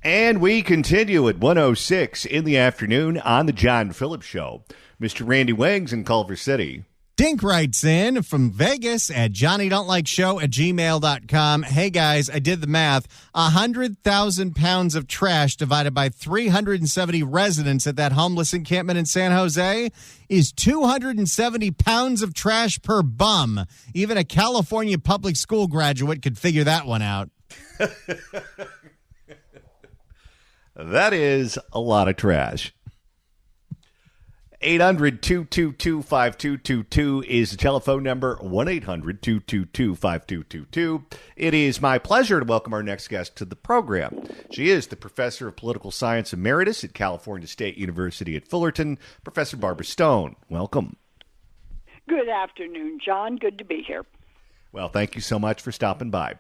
And we continue at 1:06 in the afternoon on the John Phillips Show. Mr. Randy Wangs in Culver City. Dink writes in from Vegas at johnnydon'tlikeshow@gmail.com. Hey, guys, I did the math. 100,000 pounds of trash divided by 370 residents at that homeless encampment in San Jose is 270 pounds of trash per bum. Even a California public school graduate could figure that one out. That is a lot of trash. 800-222-5222 is the telephone number, 1-800-222-5222. It is my pleasure to welcome our next guest to the program. She is the Professor of Political Science Emeritus at California State University at Fullerton, Professor Barbara Stone. Welcome. Good afternoon, John. Good to be here. Well, thank you so much for stopping by.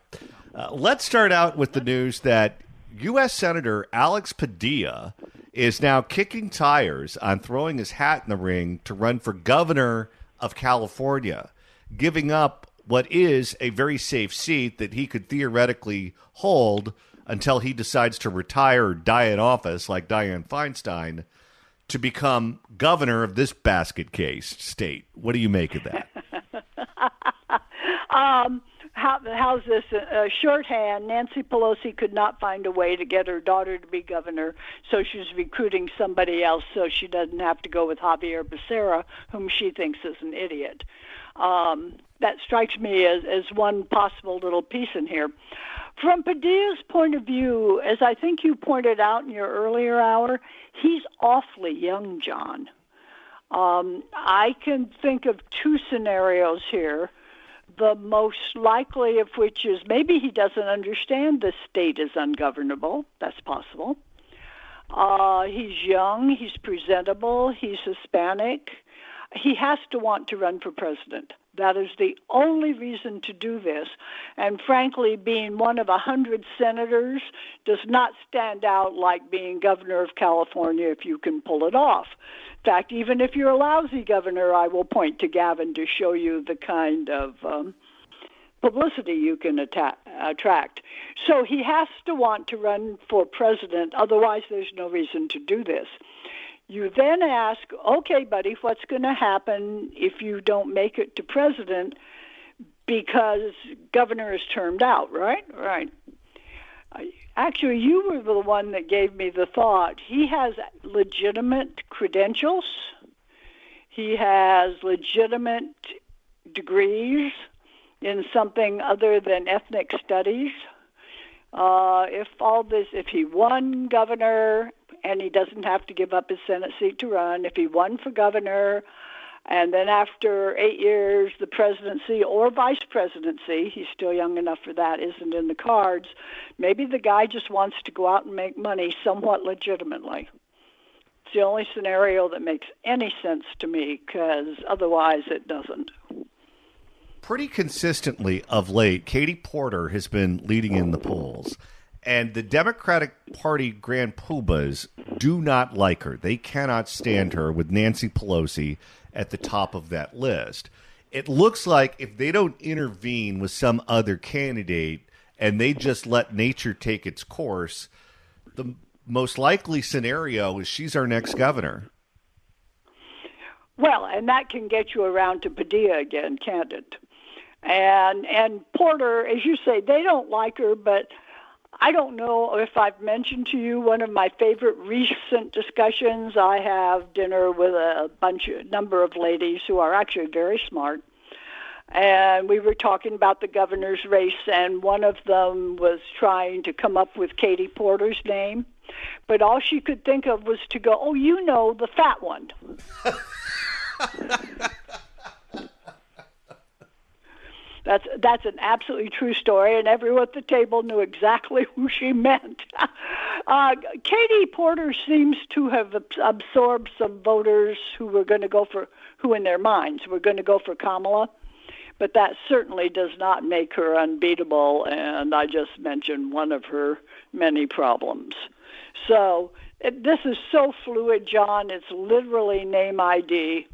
Let's start out with the news that U.S. Senator Alex Padilla is now kicking tires on throwing his hat in the ring to run for governor of California, giving up what is a very safe seat that he could theoretically hold until he decides to retire or die in office like Dianne Feinstein to become governor of this basket case state. What do you make of that? How's this? Shorthand, Nancy Pelosi could not find a way to get her daughter to be governor, so she's recruiting somebody else so she doesn't have to go with Javier Becerra, whom she thinks is an idiot. That strikes me as one possible little piece in here. From Padilla's point of view, as I think you pointed out in your earlier hour, he's awfully young, John. I can think of two scenarios here. The most likely of which is maybe he doesn't understand the state is ungovernable. That's possible. He's young. He's presentable. He's Hispanic. He has to want to run for president. That is the only reason to do this. And frankly, being one of 100 senators does not stand out like being governor of California if you can pull it off. In fact, even if you're a lousy governor, I will point to Gavin to show you the kind of publicity you can attract. So he has to want to run for president, otherwise there's no reason to do this. You then ask, okay, buddy, what's going to happen if you don't make it to president because governor is termed out, right? Right. Actually, you were the one that gave me the thought. He has legitimate credentials. He has legitimate degrees in something other than ethnic studies. If he won governor and he doesn't have to give up his Senate seat to run, if he won for governor, and then after 8 years, the presidency or vice presidency, he's still young enough for that, isn't in the cards, maybe the guy just wants to go out and make money somewhat legitimately. It's the only scenario that makes any sense to me, because otherwise it doesn't. Pretty consistently of late, Katie Porter has been leading in the polls. And the Democratic Party grand poobahs do not like her. They cannot stand her with Nancy Pelosi at the top of that list. It looks like if they don't intervene with some other candidate and they just let nature take its course, the most likely scenario is she's our next governor. Well, and that can get you around to Padilla again, can't it? And Porter, as you say, they don't like her, but I don't know if I've mentioned to you one of my favorite recent discussions. I have dinner with a number of ladies who are actually very smart, and we were talking about the governor's race, and one of them was trying to come up with Katie Porter's name, but all she could think of was to go, oh, you know, the fat one. That's an absolutely true story, and everyone at the table knew exactly who she meant. Katie Porter seems to have absorbed some voters who in their minds were going to go for Kamala, but that certainly does not make her unbeatable, and I just mentioned one of her many problems. So this is so fluid, John. It's literally name ID,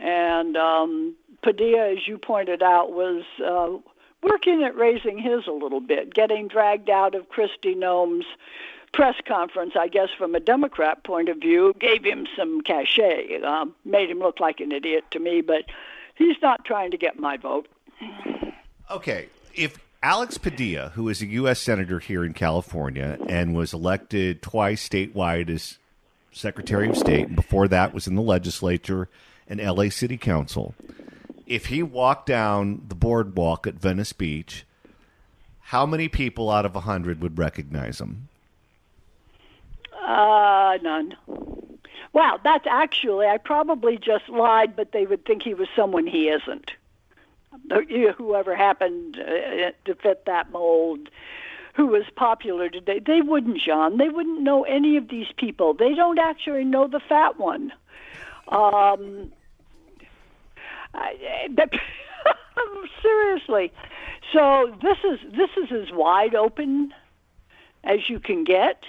and Padilla, as you pointed out, was working at raising his a little bit, getting dragged out of Kristi Noem's press conference, I guess from a Democrat point of view, gave him some cachet, made him look like an idiot to me, but he's not trying to get my vote. Okay, if Alex Padilla, who is a U.S. Senator here in California and was elected twice statewide as Secretary of State, and before that was in the legislature and L.A. City Council, if he walked down the boardwalk at Venice Beach, how many people out of 100 would recognize him? None. Well, that's actually, I probably just lied, but they would think he was someone he isn't. Whoever happened to fit that mold, who was popular today. They wouldn't, John. They wouldn't know any of these people. They don't actually know the fat one. Seriously. So this is as wide open as you can get.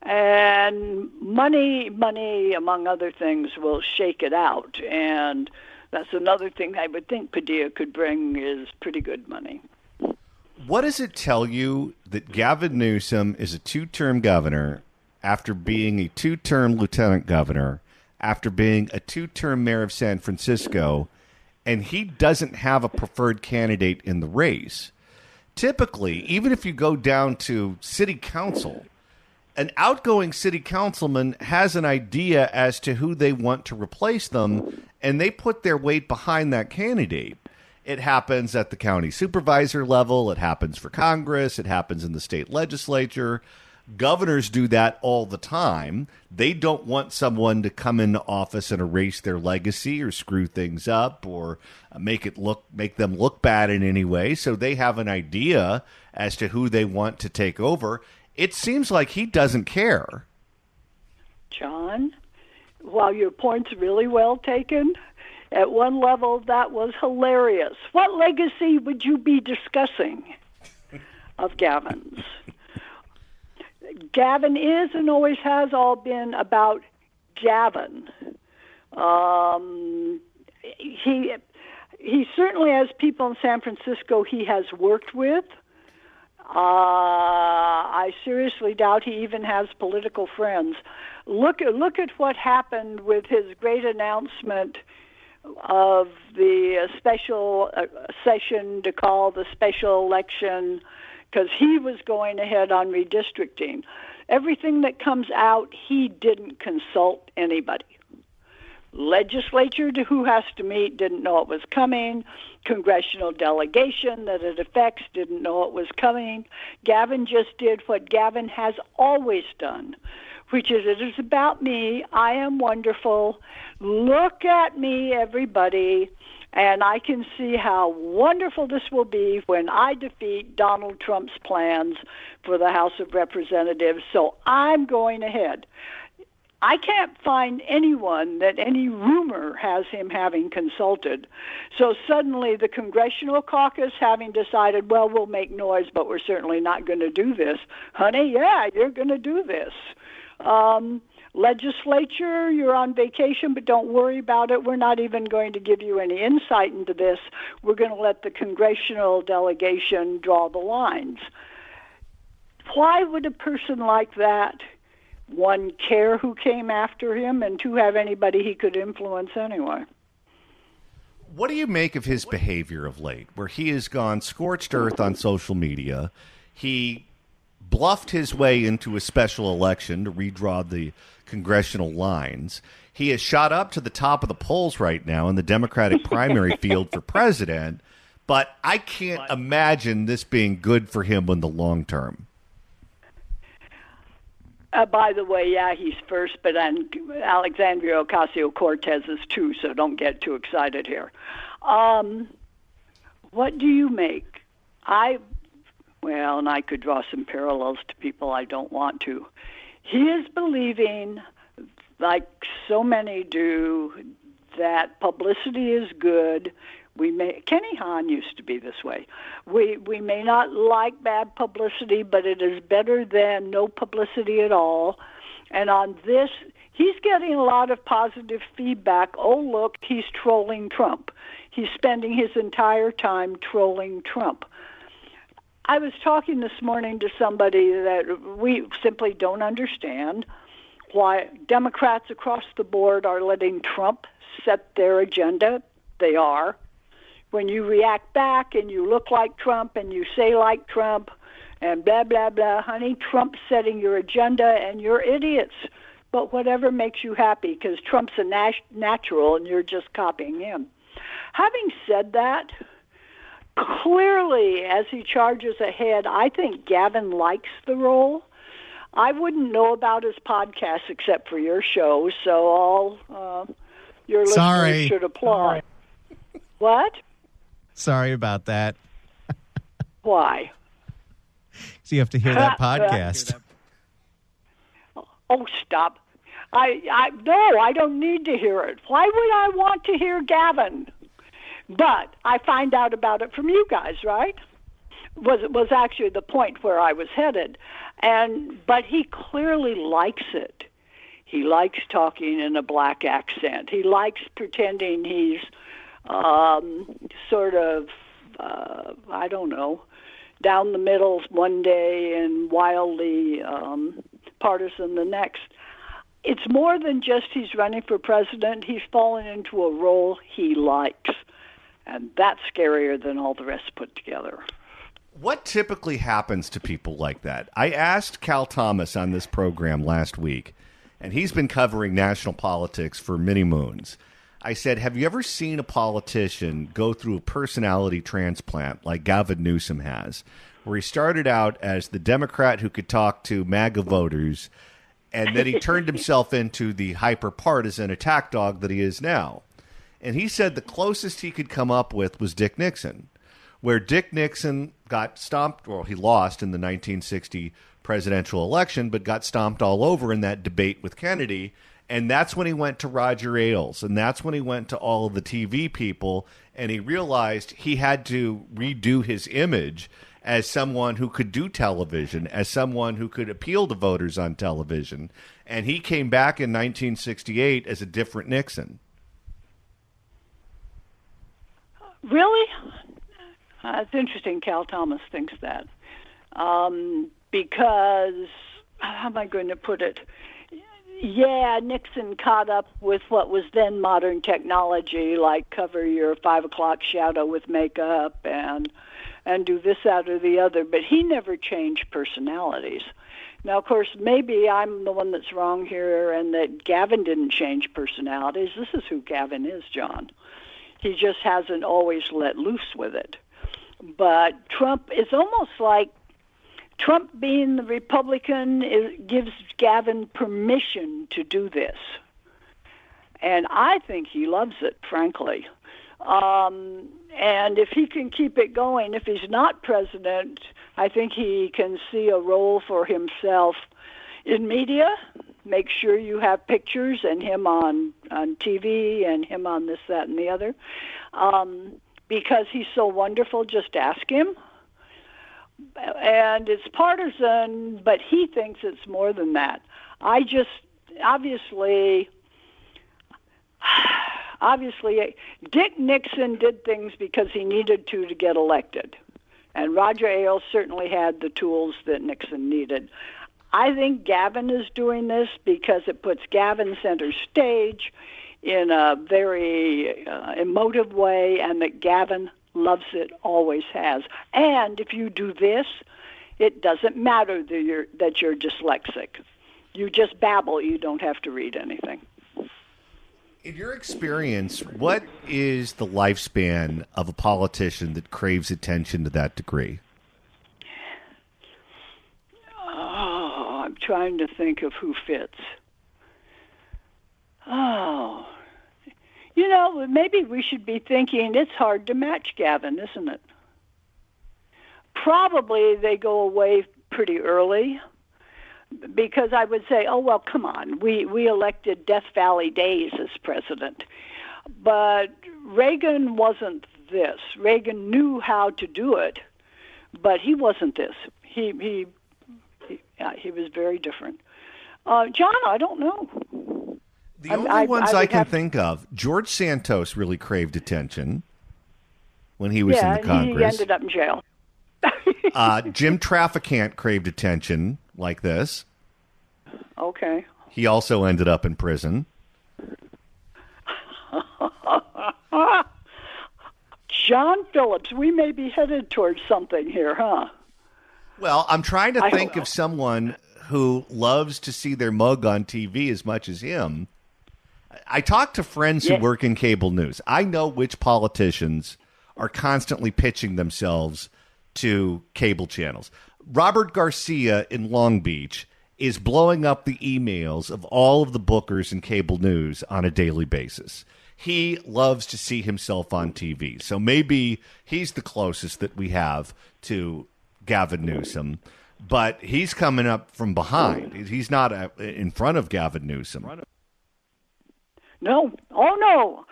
And money, among other things, will shake it out. And that's another thing I would think Padilla could bring is pretty good money. What does it tell you that Gavin Newsom is a two-term governor after being a two-term lieutenant governor, after being a two-term mayor of San Francisco, and he doesn't have a preferred candidate in the race? Typically, even if you go down to city council, an outgoing city councilman has an idea as to who they want to replace them, and they put their weight behind that candidate. It happens at the county supervisor level. It happens for Congress. It happens in the state legislature. Governors do that all the time. They don't want someone to come into office and erase their legacy or screw things up or make them look bad in any way. So they have an idea as to who they want to take over. It seems like he doesn't care. John, while your point's really well taken, at one level that was hilarious. What legacy would you be discussing of Gavin's? Gavin is and always has all been about Gavin. He certainly has people in San Francisco he has worked with. I seriously doubt he even has political friends. Look at what happened with his great announcement of the special session to call the special election, because he was going ahead on redistricting. Everything that comes out, he didn't consult anybody. Legislature, to who has to meet, didn't know it was coming. Congressional delegation that it affects didn't know it was coming. Gavin just did what Gavin has always done, which is, it is about me. I am wonderful. Look at me, everybody. And I can see how wonderful this will be when I defeat Donald Trump's plans for the House of Representatives. So I'm going ahead. I can't find anyone that any rumor has him having consulted. So suddenly the Congressional Caucus having decided, well, we'll make noise, but we're certainly not going to do this. Honey, yeah, you're going to do this. Legislature, you're on vacation, but don't worry about it. We're not even going to give you any insight into this. We're going to let the congressional delegation draw the lines. Why would a person like that, one, care who came after him, and two, have anybody he could influence anyway? What do you make of his behavior of late, where he has gone scorched earth on social media? He bluffed his way into a special election to redraw the congressional lines. He has shot up to the top of the polls right now in the Democratic primary field for president, but I can't imagine this being good for him in the long term. By the way, yeah, he's first, but Alexandria Ocasio-Cortez is too, so don't get too excited here. What do you make? And I could draw some parallels to people I don't want to. He is believing, like so many do, that publicity is good. Kenny Hahn used to be this way. We may not like bad publicity, but it is better than no publicity at all. And on this, he's getting a lot of positive feedback. Oh, look, he's trolling Trump. He's spending his entire time trolling Trump. I was talking this morning to somebody that we simply don't understand why Democrats across the board are letting Trump set their agenda. They are. When you react back and you look like Trump and you say like Trump and blah, blah, blah, honey, Trump's setting your agenda and you're idiots. But whatever makes you happy, because Trump's a natural and you're just copying him. Having said that, clearly, as he charges ahead, I think Gavin likes the role. I wouldn't know about his podcast except for your show, so all your listeners should applaud. What? Sorry about that. Why? So you have to hear that podcast. Oh, stop. No, I don't need to hear it. Why would I want to hear Gavin? But I find out about it from you guys, right? Was actually the point where I was headed. But he clearly likes it. He likes talking in a black accent. He likes pretending he's sort of, I don't know, down the middle one day and wildly partisan the next. It's more than just he's running for president. He's fallen into a role he likes. And that's scarier than all the rest put together. What typically happens to people like that? I asked Cal Thomas on this program last week, and he's been covering national politics for many moons. I said, have you ever seen a politician go through a personality transplant like Gavin Newsom has, where he started out as the Democrat who could talk to MAGA voters, and then he turned himself into the hyper-partisan attack dog that he is now? And he said the closest he could come up with was Dick Nixon, where Dick Nixon got stomped, well, he lost in the 1960 presidential election, but got stomped all over in that debate with Kennedy. And that's when he went to Roger Ailes, and that's when he went to all of the TV people, and he realized he had to redo his image as someone who could do television, as someone who could appeal to voters on television. And he came back in 1968 as a different Nixon. Really? It's interesting Cal Thomas thinks that. Because, how am I going to put it? Yeah, Nixon caught up with what was then modern technology, like cover your 5 o'clock shadow with makeup and do this, that, or the other, but he never changed personalities. Now, of course, maybe I'm the one that's wrong here and that Gavin didn't change personalities. This is who Gavin is, John. He just hasn't always let loose with it. But Trump is almost like Trump being the Republican gives Gavin permission to do this. And I think he loves it, frankly. And if he can keep it going, if he's not president, I think he can see a role for himself in media. Make sure you have pictures and him on TV and him on this, that, and the other. Because he's so wonderful, just ask him. And it's partisan, but he thinks it's more than that. Obviously, Dick Nixon did things because he needed to get elected. And Roger Ailes certainly had the tools that Nixon needed. I think Gavin is doing this because it puts Gavin center stage in a very emotive way, and that Gavin loves it, always has. And if you do this, it doesn't matter that you're dyslexic. You just babble. You don't have to read anything. In your experience, what is the lifespan of a politician that craves attention to that degree? Oh, I'm trying to think of who fits. Oh, maybe we should be thinking it's hard to match Gavin, isn't it? Probably they go away pretty early, because I would say, oh, well, come on. We elected Death Valley Days as president. But Reagan wasn't this. Reagan knew how to do it, but he wasn't this. He was very different. John, I don't know. The only ones I can think of, George Santos really craved attention when he was in the Congress. He ended up in jail. Jim Traficant craved attention like this. Okay. He also ended up in prison. John Phillips, we may be headed towards something here, huh? Well, I'm trying to think hope. of someone who loves to see their mug on TV as much as him. I talk to friends who work in cable news. I know which politicians are constantly pitching themselves to cable channels. Robert Garcia in Long Beach is blowing up the emails of all of the bookers in cable news on a daily basis. He loves to see himself on TV. So maybe he's the closest that we have to Gavin Newsom, but he's coming up from behind. He's not in front of Gavin Newsom. No. Oh, no.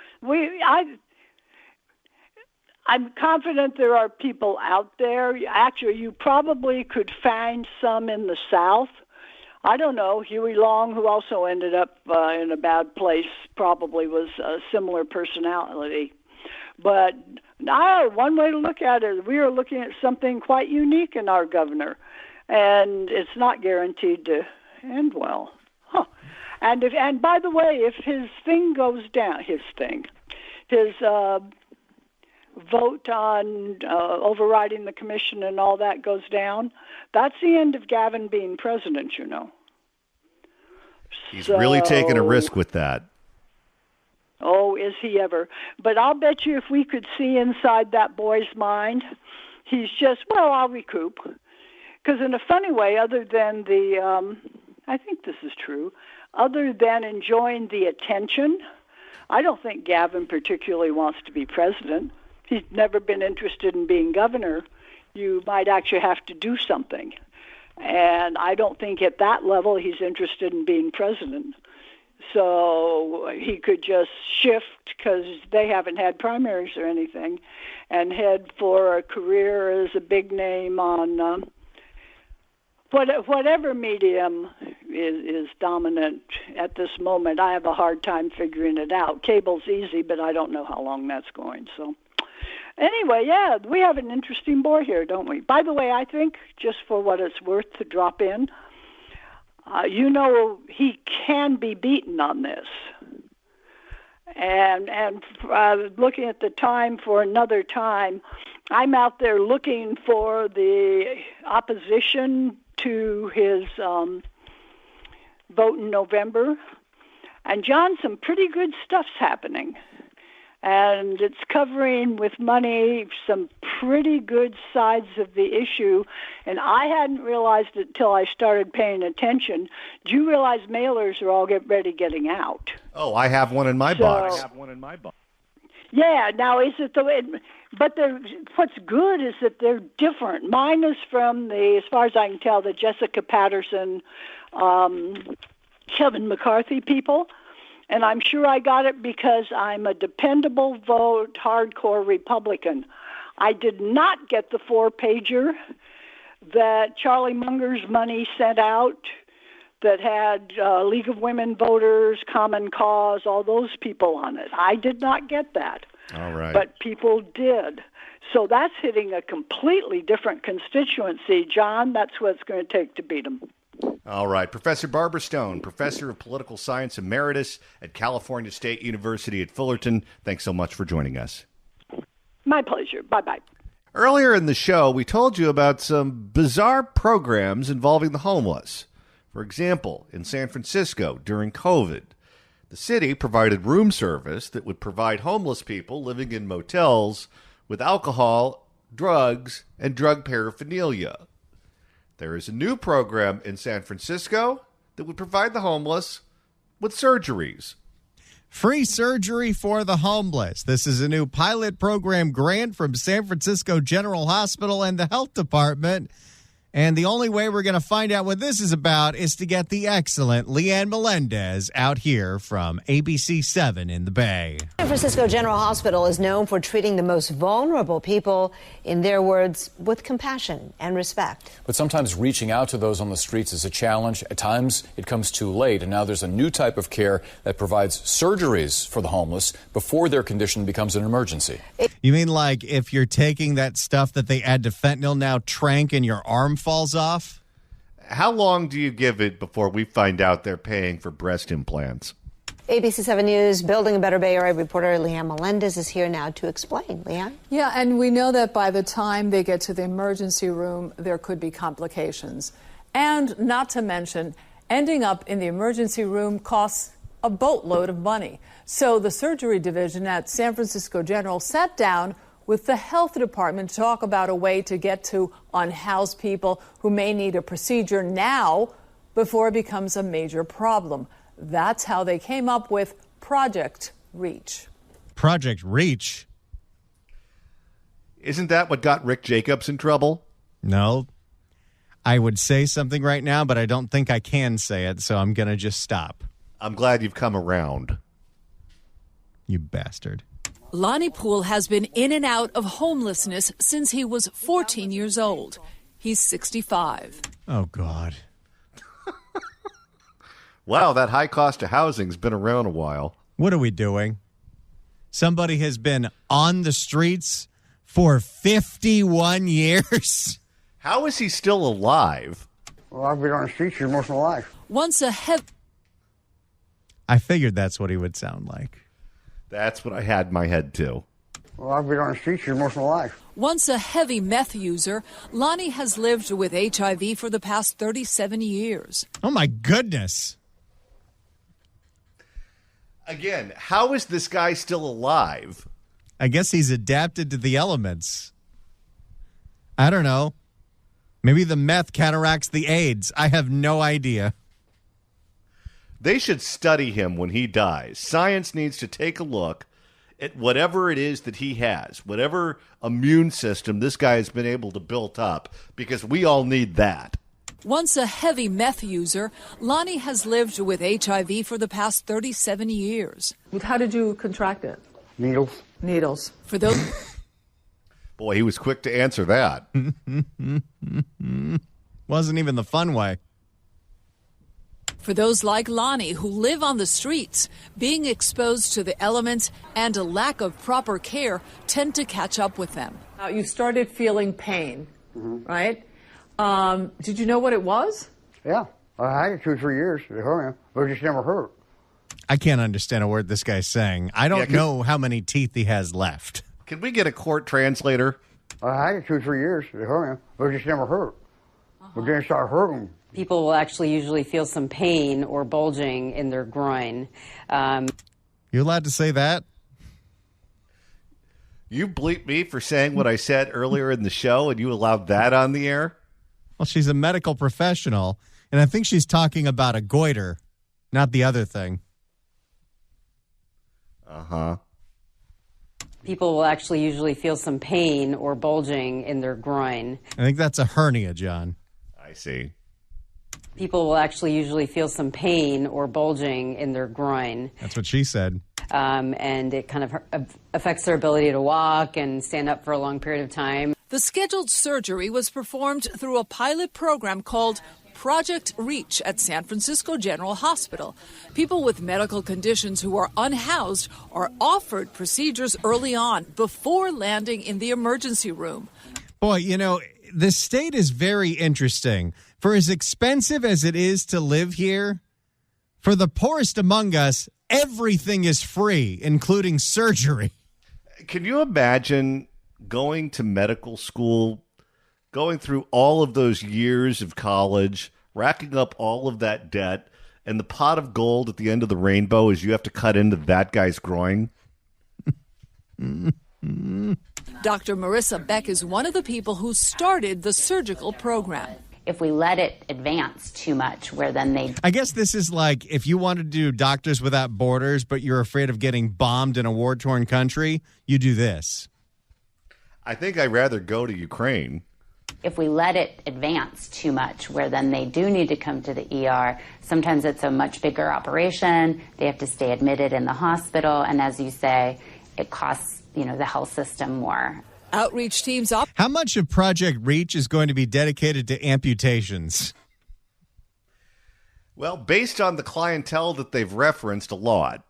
I'm confident there are people out there. Actually, you probably could find some in the South. I don't know. Huey Long, who also ended up in a bad place, probably was a similar personality. But one way to look at it, we are looking at something quite unique in our governor, and it's not guaranteed to end well. Huh. And by the way, if his thing goes down, his vote on overriding the commission and all that goes down, that's the end of Gavin being president, you know. He's really taking a risk with that. Oh, is he ever? But I'll bet you if we could see inside that boy's mind, he's just, well, I'll recoup. Because in a funny way, other than I think this is true, other than enjoying the attention, I don't think Gavin particularly wants to be president. He's never been interested in being governor. You might actually have to do something. And I don't think at that level he's interested in being president. So he could just shift, because they haven't had primaries or anything, and head for a career as a big name on whatever medium is dominant at this moment. I have a hard time figuring it out. Cable's easy, but I don't know how long that's going. So anyway, yeah, we have an interesting boy here, don't we? By the way, I think, just for what it's worth to drop in, he can be beaten on this. And looking at the time for another time, I'm out there looking for the opposition to his vote in November. And John, some pretty good stuff's happening. And it's covering with money some pretty good sides of the issue. And I hadn't realized it till I started paying attention. Do you realize mailers are all getting out? Oh, I have one in my box. Yeah, now is it the way? But what's good is that they're different. Mine is from as far as I can tell, the Jessica Patterson, Kevin McCarthy people. And I'm sure I got it because I'm a dependable vote, hardcore Republican. I did not get the 4-pager that Charlie Munger's money sent out that had League of Women Voters, Common Cause, all those people on it. I did not get that. All right. But people did. So that's hitting a completely different constituency, John. That's what it's going to take to beat them. All right. Professor Barbara Stone, Professor of Political Science Emeritus at California State University at Fullerton. Thanks so much for joining us. My pleasure. Bye-bye. Earlier in the show, we told you about some bizarre programs involving the homeless. For example, in San Francisco during COVID, the city provided room service that would provide homeless people living in motels with alcohol, drugs, and drug paraphernalia. There is a new program in San Francisco that would provide the homeless with surgeries. Free surgery for the homeless. This is a new pilot program grant from San Francisco General Hospital and the Health Department. And the only way we're going to find out what this is about is to get the excellent Leanne Melendez out here from ABC 7 in the Bay. Francisco General Hospital is known for treating the most vulnerable people, in their words, with compassion and respect. But sometimes reaching out to those on the streets is a challenge. At times, it comes too late. And now there's a new type of care that provides surgeries for the homeless before their condition becomes an emergency. You mean like if you're taking that stuff that they add to fentanyl now, trank, and your arm falls off? How long do you give it before we find out they're paying for breast implants? ABC 7 News Building a Better Bay Area reporter Leanne Melendez is here now to explain. Leanne? Yeah, and we know that by the time they get to the emergency room, there could be complications. And not to mention, ending up in the emergency room costs a boatload of money. So the surgery division at San Francisco General sat down with the health department to talk about a way to get to unhoused people who may need a procedure now before it becomes a major problem. That's how they came up with Project Reach. Project Reach? Isn't that what got Rick Jacobs in trouble? No. I would say something right now, but I don't think I can say it, so I'm going to just stop. I'm glad you've come around. You bastard. Lonnie Poole has been in and out of homelessness since he was 14 years old. He's 65. Oh, God. Wow, that high cost of housing's been around a while. What are we doing? Somebody has been on the streets for 51 years. How is he still alive? Well, I've been on the streets for most of my life. Once a I figured that's what he would sound like. That's what I had in my head, too. Well, I've been on the streets for most of my life. Once a heavy meth user, Lonnie has lived with HIV for the past 37 years. Oh, my goodness. Again, how is this guy still alive? I guess he's adapted to the elements. I don't know. Maybe the meth counteracts the AIDS. I have no idea. They should study him when he dies. Science needs to take a look at whatever it is that he has, whatever immune system this guy has been able to build up, because we all need that. Once a heavy meth user, Lonnie has lived with HIV for the past 37 years. How did you contract it? Needles. Needles. For those Boy, he was quick to answer that. Wasn't even the fun way. For those like Lonnie who live on the streets, being exposed to the elements and a lack of proper care tend to catch up with them. You started feeling pain, right? Did you know what it was? Yeah. I had it 2 or 3 years. It hurt me, but it just never hurt. I can't understand a word this guy's saying. I don't know how many teeth he has left. Can we get a court translator? I had it 2 or 3 years. It hurt me, but it just never hurt. But then it started hurting. People will actually usually feel some pain or bulging in their groin. You allowed to say that? You bleeped me for saying what I said earlier in the show, and you allowed that on the air? Well, she's a medical professional, and I think she's talking about a goiter, not the other thing. Uh-huh. People will actually usually feel some pain or bulging in their groin. I think that's a hernia, John. I see. People will actually usually feel some pain or bulging in their groin. That's what she said. And it kind of affects their ability to walk and stand up for a long period of time. The scheduled surgery was performed through a pilot program called Project Reach at San Francisco General Hospital. People with medical conditions who are unhoused are offered procedures early on before landing in the emergency room. Boy, you know, the state is very interesting. For as expensive as it is to live here, for the poorest among us, everything is free, including surgery. Can you imagine going to medical school, going through all of those years of college, racking up all of that debt, and the pot of gold at the end of the rainbow is you have to cut into that guy's groin? Dr. Marissa Beck is one of the people who started the surgical program. If we let it advance too much, where then they... I guess this is like if you want to do Doctors Without Borders, but you're afraid of getting bombed in a war-torn country, you do this. I think I'd rather go to Ukraine. If we let it advance too much, where then they do need to come to the ER, sometimes it's a much bigger operation. They have to stay admitted in the hospital. And as you say, it costs, the health system more. Outreach teams How much of Project Reach is going to be dedicated to amputations? Well, based on the clientele that they've referenced, a lot.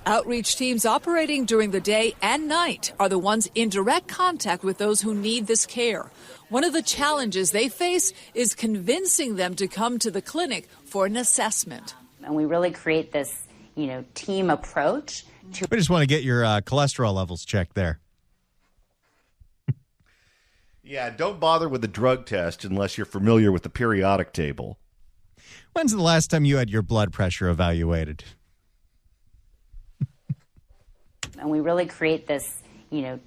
Outreach teams operating during the day and night are the ones in direct contact with those who need this care. One of the challenges they face is convincing them to come to the clinic for an assessment. And we really create this, team approach. We just want to get your cholesterol levels checked there. Yeah, don't bother with the drug test unless you're familiar with the periodic table. When's the last time you had your blood pressure evaluated? And we really create this,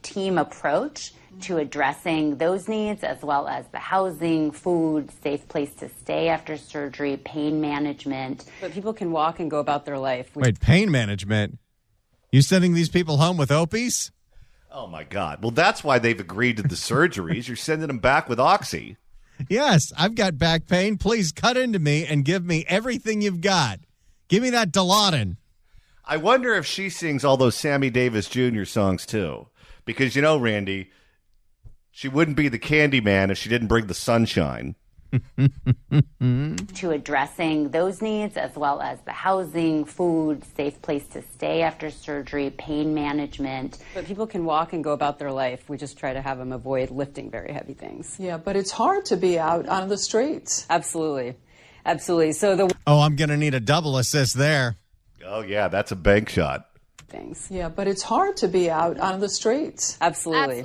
team approach to addressing those needs, as well as the housing, food, safe place to stay after surgery, pain management. But people can walk and go about their life. Wait, pain management? You sending these people home with Opies? Oh, my God. Well, that's why they've agreed to the surgeries. You're sending them back with Oxy. Yes, I've got back pain. Please cut into me and give me everything you've got. Give me that Dilaudid. I wonder if she sings all those Sammy Davis Jr. songs, too. Because, Randy, she wouldn't be the Candyman if she didn't bring the sunshine. To addressing those needs, as well as the housing, food, safe place to stay after surgery, pain management. But people can walk and go about their life. We just try to have them avoid lifting very heavy things. Yeah, but it's hard to be out on the streets. Absolutely. I'm going to need a double assist there. Oh, yeah, that's a bank shot. Things. Yeah, but it's hard to be out on the streets. Absolutely.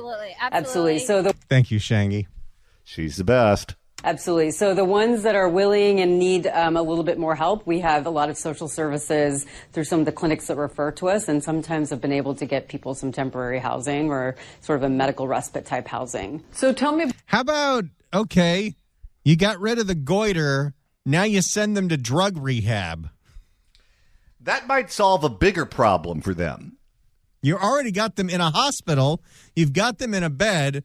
Thank you, Shangy. She's the best. Absolutely. So the ones that are willing and need a little bit more help, we have a lot of social services through some of the clinics that refer to us, and sometimes have been able to get people some temporary housing or sort of a medical respite type housing. So tell me, how about, you got rid of the goiter, now you send them to drug rehab. That might solve a bigger problem for them. You already got them in a hospital. You've got them in a bed.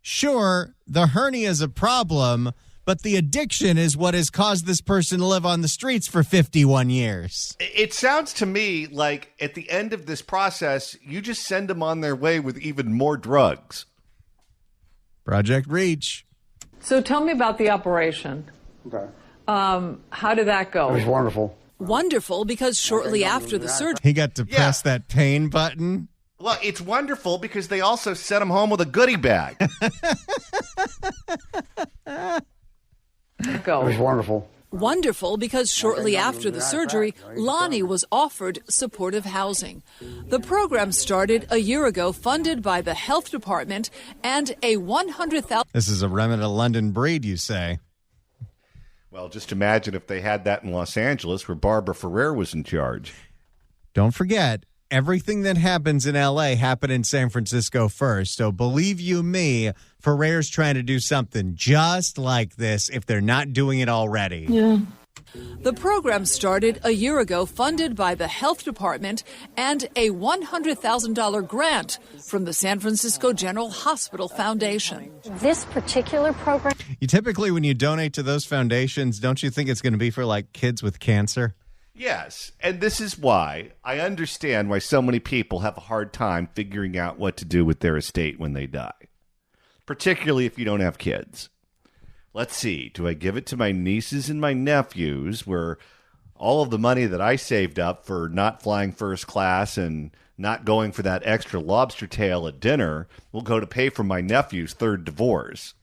Sure, the hernia is a problem, but the addiction is what has caused this person to live on the streets for 51 years. It sounds to me like at the end of this process, you just send them on their way with even more drugs. Project Reach. So tell me about the operation. Okay. How did that go? It was wonderful. Wonderful because shortly after the surgery, he got to press that pain button. Well, it's wonderful because they also sent him home with a goodie bag. Go. It was wonderful. Wonderful because shortly after the surgery, Lonnie was offered supportive housing. The program started a year ago, funded by the health department, and a $100,000. This is a remnant of London Breed, you say? Well, just imagine if they had that in Los Angeles where Barbara Ferrer was in charge. Don't forget, everything that happens in L.A. happened in San Francisco first. So believe you me, Ferrer's trying to do something just like this if they're not doing it already. Yeah. The program started a year ago, funded by the health department and a $100,000 grant from the San Francisco General Hospital Foundation. This particular program... You typically, when you donate to those foundations, don't you think it's going to be for, like, kids with cancer? Yes, and this is why I understand why so many people have a hard time figuring out what to do with their estate when they die, particularly if you don't have kids. Let's see, do I give it to my nieces and my nephews, where all of the money that I saved up for not flying first class and not going for that extra lobster tail at dinner will go to pay for my nephew's third divorce?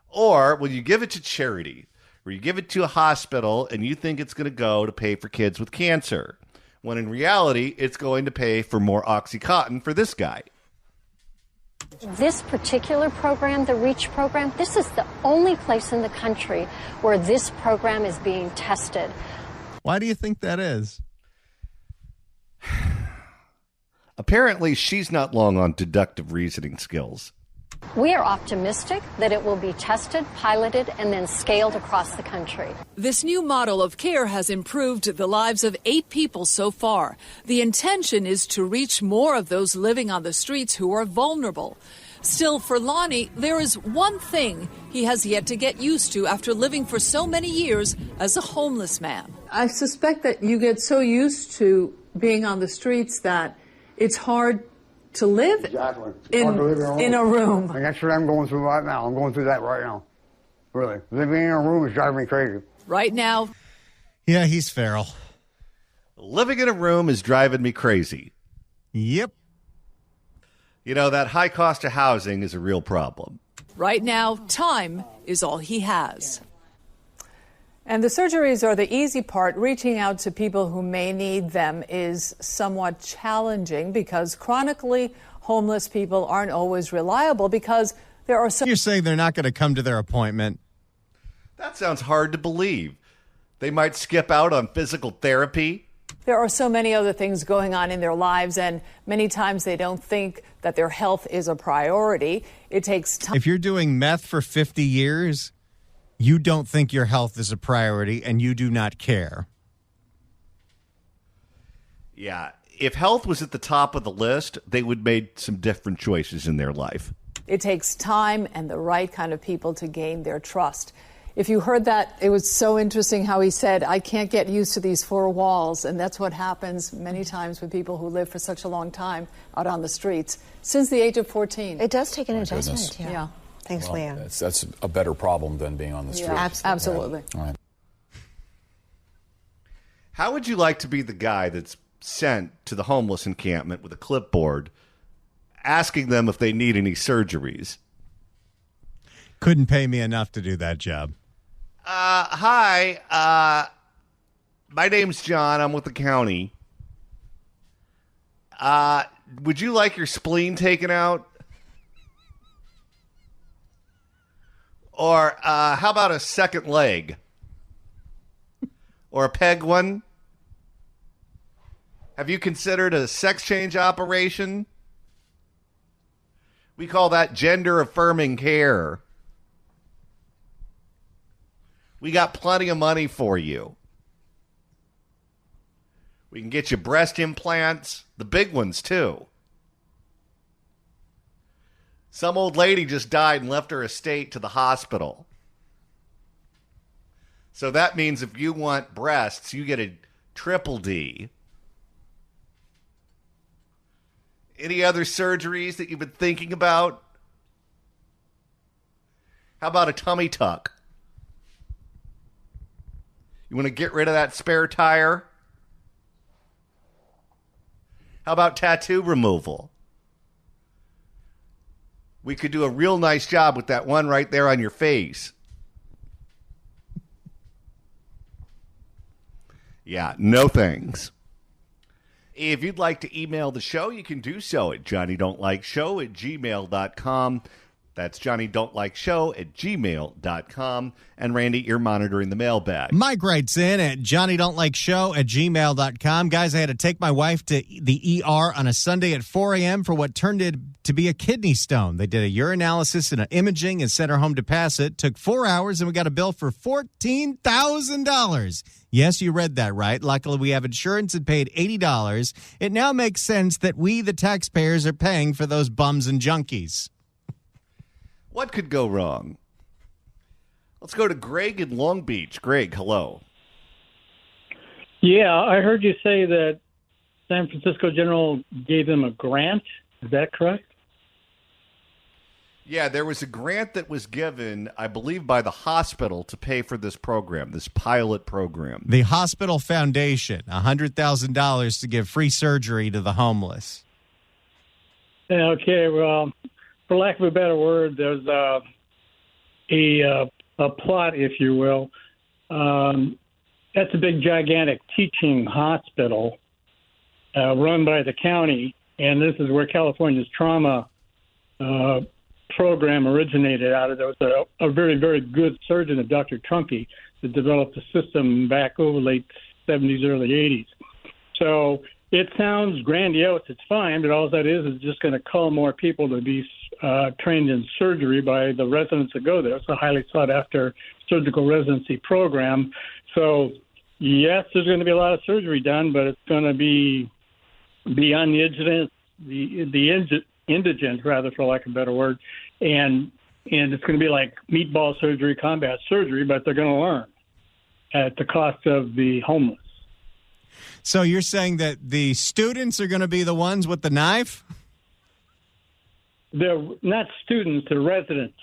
Or will you give it to charity, where you give it to a hospital and you think it's going to go to pay for kids with cancer, when in reality it's going to pay for more Oxycontin for this guy? This particular program, the REACH program, this is the only place in the country where this program is being tested. Why do you think that is? Apparently, she's not long on deductive reasoning skills. We are optimistic that it will be tested, piloted, and then scaled across the country. This new model of care has improved the lives of 8 people so far. The intention is to reach more of those living on the streets who are vulnerable. Still, for Lonnie, there is one thing he has yet to get used to after living for so many years as a homeless man. I suspect that you get so used to being on the streets that it's hard to live in a room. And that's what I'm going through right now. I'm going through that right now. Really. Living in a room is driving me crazy. Right now. Yeah, he's feral. Living in a room is driving me crazy. Yep. You know, that high cost of housing is a real problem. Right now, time is all he has. And the surgeries are the easy part. Reaching out to people who may need them is somewhat challenging because chronically homeless people aren't always reliable because there are so... You're saying they're not going to come to their appointment? That sounds hard to believe. They might skip out on physical therapy. There are so many other things going on in their lives, and many times they don't think that their health is a priority. It takes time. If you're doing meth for 50 years, you don't think your health is a priority, and you do not care. Yeah. If health was at the top of the list, they would make some different choices in their life. It takes time and the right kind of people to gain their trust. If you heard that, it was so interesting how he said, I can't get used to these four walls. And that's what happens many times with people who live for such a long time out on the streets, since the age of 14. It does take an adjustment. Yeah. Thanks, Leanne. That's a better problem than being on the street. Yeah, absolutely. All right. How would you like to be the guy that's sent to the homeless encampment with a clipboard asking them if they need any surgeries? Couldn't pay me enough to do that job. Hi. My name's John. I'm with the county. Would you like your spleen taken out? Or how about a second leg? Or a peg one? Have you considered a sex change operation? We call that gender affirming care. We got plenty of money for you. We can get you breast implants, the big ones too. Some old lady just died and left her estate to the hospital. So that means if you want breasts, you get a triple D. Any other surgeries that you've been thinking about? How about a tummy tuck? You want to get rid of that spare tire? How about tattoo removal? We could do a real nice job with that one right there on your face. Yeah, no thanks. If you'd like to email the show, you can do so at johnnydon'tlikeshow@gmail.com. That's johnnydon'tlikeshow@gmail.com. And Randy, you're monitoring the mailbag. Mike writes in at johnnydon'tlikeshow@gmail.com. Guys, I had to take my wife to the ER on a Sunday at 4 a.m. for what turned out to be a kidney stone. They did a urinalysis and an imaging and sent her home to pass it. Took 4 hours, and we got a bill for $14,000. Yes, you read that right. Luckily, we have insurance and paid $80. It now makes sense that we, the taxpayers, are paying for those bums and junkies. What could go wrong? Let's go to Greg in Long Beach. Greg, hello. Yeah, I heard you say that San Francisco General gave them a grant. Is that correct? Yeah, there was a grant that was given, I believe, by the hospital to pay for this program, this pilot program. The Hospital Foundation, $100,000 to give free surgery to the homeless. Okay, well, for lack of a better word, there's a plot, if you will. That's a big, gigantic teaching hospital run by the county, and this is where California's trauma program originated out of. There was a very, very good surgeon, Dr. Trunke, that developed the system back over late 70s, early 80s. So it sounds grandiose. It's fine, but all that is just going to call more people to be trained in surgery by the residents that go there. It's a highly sought-after surgical residency program. So, yes, there's going to be a lot of surgery done, but it's going to be beyond the indigent, rather, for lack of a better word, and it's going to be like meatball surgery, combat surgery, but they're going to learn at the cost of the homeless. So you're saying that the students are going to be the ones with the knife? They're not students, they're residents.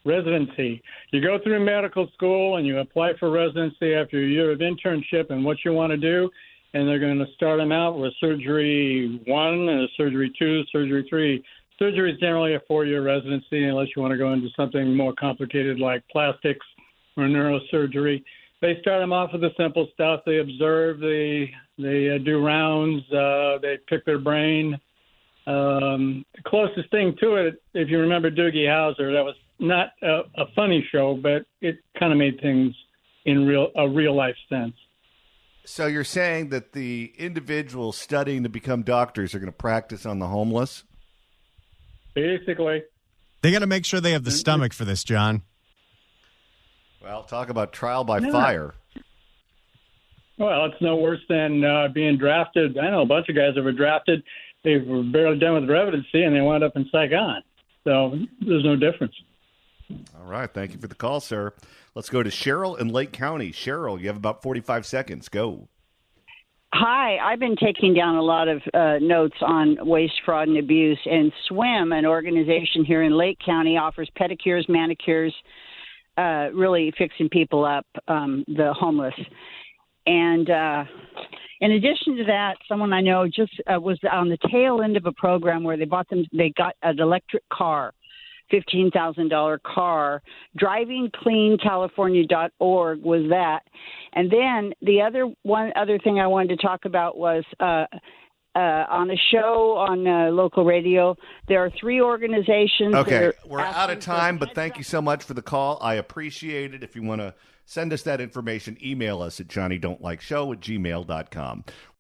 Residency. You go through medical school and you apply for residency after a year of internship and what you want to do, and they're going to start them out with surgery 1 and surgery 2, surgery 3. Surgery is generally a 4-year residency unless you want to go into something more complicated like plastics or neurosurgery. They start them off with the simple stuff. They observe, they do rounds, they pick their brain. The closest thing to it, if you remember Doogie Howser, that was not a funny show, but it kind of made things in a real life sense. So you're saying that the individuals studying to become doctors are going to practice on the homeless? Basically. They got to make sure they have the stomach for this, John. Well, talk about trial by fire. Well, it's no worse than being drafted. I know a bunch of guys that were drafted. They were barely done with residency, and they wound up in Saigon. So there's no difference. All right. Thank you for the call, sir. Let's go to Cheryl in Lake County. Cheryl, you have about 45 seconds. Go. Hi, I've been taking down a lot of notes on waste, fraud, and abuse. And SWIM, an organization here in Lake County, offers pedicures, manicures, really fixing people up, the homeless. And in addition to that, someone I know just was on the tail end of a program where they got an electric car, $15,000 car. DrivingCleanCalifornia.org was that. And then the other thing I wanted to talk about was on a show on local radio, there are 3 organizations. Okay, we're out of time, but thank you so much for the call. I appreciate it. If you want to send us that information, email us at johnnydon'tlikeshow@gmail.com.